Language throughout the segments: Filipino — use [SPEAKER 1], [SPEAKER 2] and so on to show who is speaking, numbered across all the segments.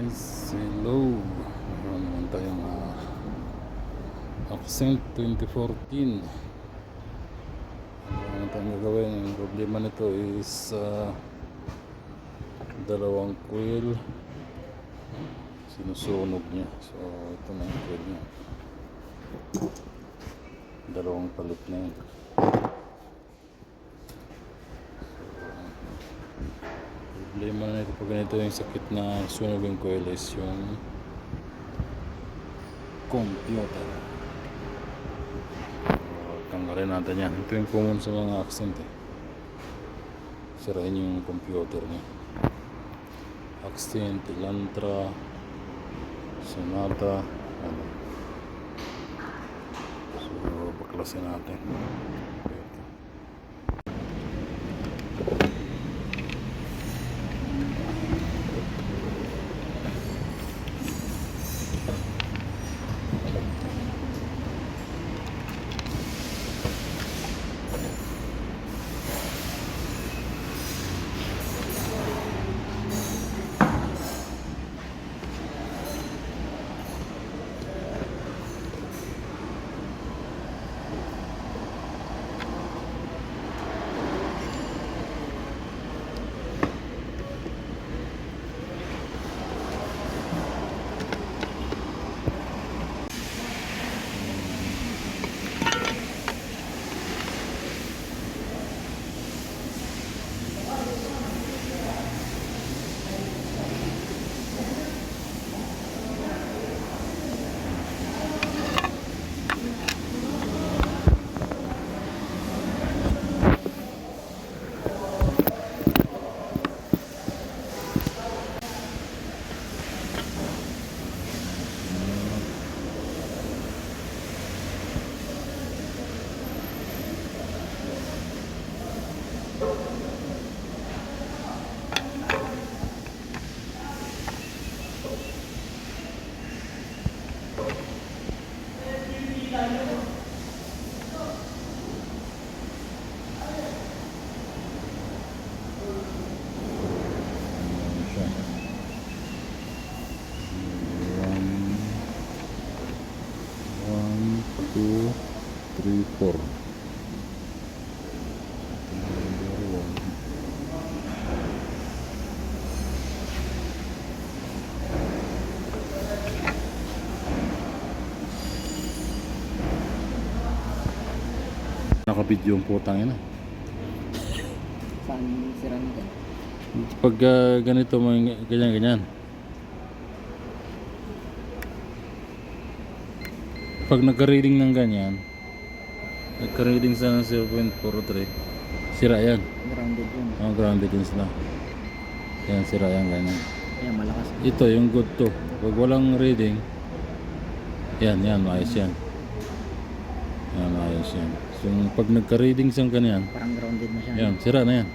[SPEAKER 1] Guys, hello. Meron naman tayong Accent 2014. Ano naman tayong gagawin? Ang problema nito is dalawang coil sinusunog niya. So ito na yung coil niya, dalawang palit na yun. Problema na ito pag ganito yung sakit na sunog yung coil is yung computer. Tanggalin natin yan. Ito yung common sa mga Accent sirain yung computer niya. Accent, Elantra, Sonata, ano. So baklasin natin. Two, three, four. Nakabidyo yung putang ina.
[SPEAKER 2] Saan sira nito?
[SPEAKER 1] Pag ganito mga ganyan. Pag nagka-reading ng ganyan, nagka-reading sa 0.43, sira yan.
[SPEAKER 2] Grounded yun.
[SPEAKER 1] Oh, grounded yun sila. Yan, sira yan ganyan.
[SPEAKER 2] Kaya malakas.
[SPEAKER 1] Ito yung good to. Pag walang reading, yan, maayos yan. Yan, maayos yan. So pag nagka-reading sa ganyan,
[SPEAKER 2] Parang grounded na siya.
[SPEAKER 1] yan, sira na yan.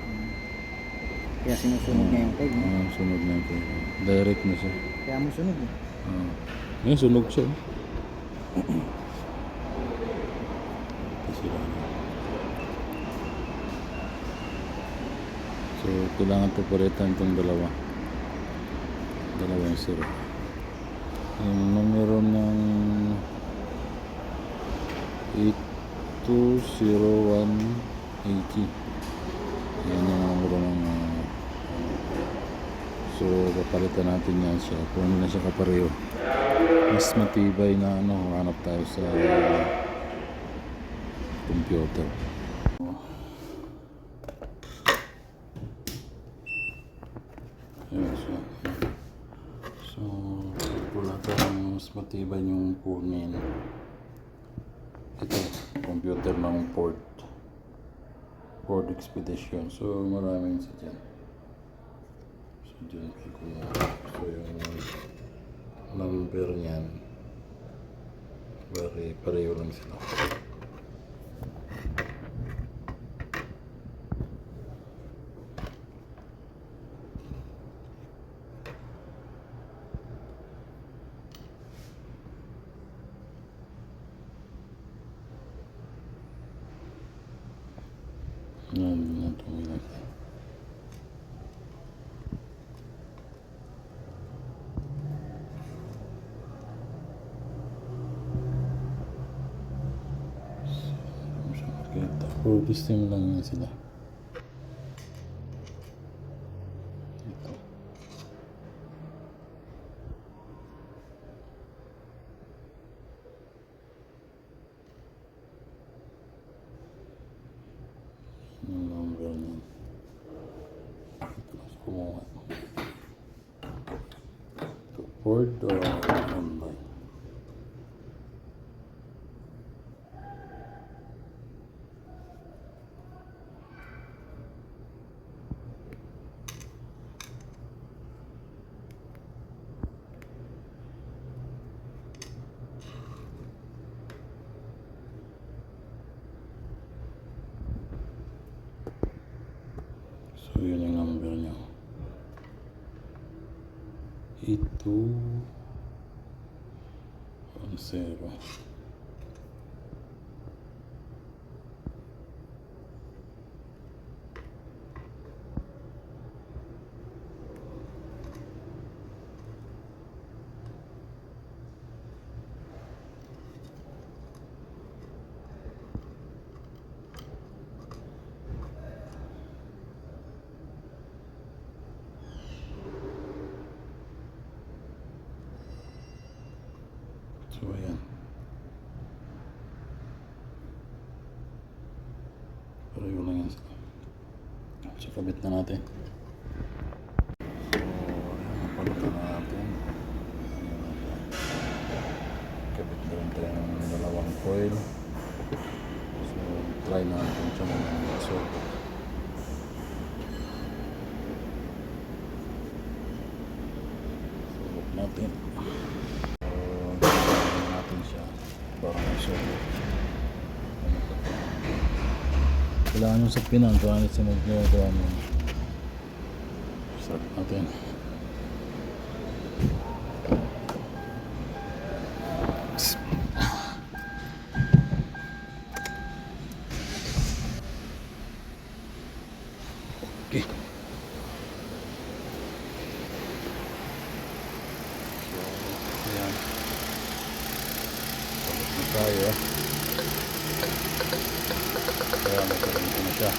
[SPEAKER 2] Kaya sinusunog niya yung coil. No?
[SPEAKER 1] Sunog na ito. Direct na siya.
[SPEAKER 2] Kaya mo sunog eh.
[SPEAKER 1] Ngayon, sunog siya. Sira na. So kailangan ito palitan itong dalawa yung sira. Yung numero ng 820180, yan yung numero ng so papalitan natin yan siya kung hindi na siya kapareho. Mas matibay na hanap tayo sa computer. Ayan siya. So wala tayong mas matibay yung punin. Ito computer ng Ford Expedition. So maraming sa dyan. So dyan so yung number niyan pareho lang sila. Yan tumingin. For this time lang yan sila. Ito. Yung number niyan. Ito, kumuha. Ito, Ford or Hyundai. So yun yung number niya. 8210. So ayan. Pero yun lang yan sila. So kabit na natin. So ayan, napalitan na natin. Ayan na siya. Kabit na rin tayo ng dalawang coil. So try natin siya muna. So subok natin. Natin siya para maisubo. Kailangan yung sakpinan kung ano siya magagawa mo. Start natin. Okay. So, ayan. Balik na tayo. Kaya nagkaroon ko na siya.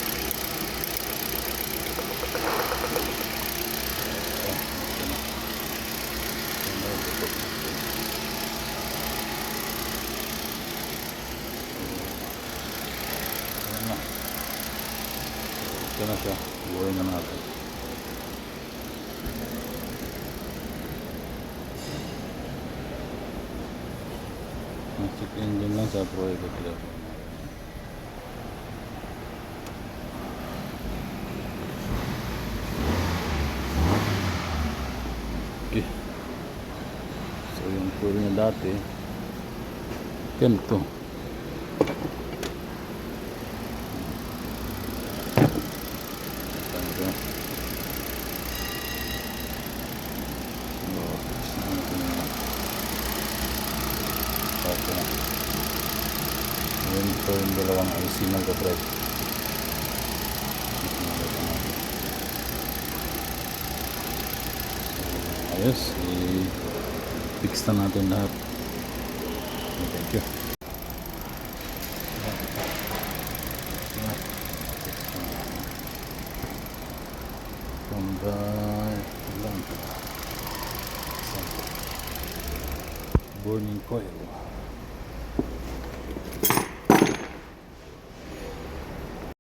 [SPEAKER 1] Ayan na. Ito na siya. Buhay na natin. Check engine lang sa private level. Okay. So yung coil niya dati ganito. Yun po yung dalawang IC mag-drive. So, ayos, i-fix na natin lahat. Thank you. Burning coil.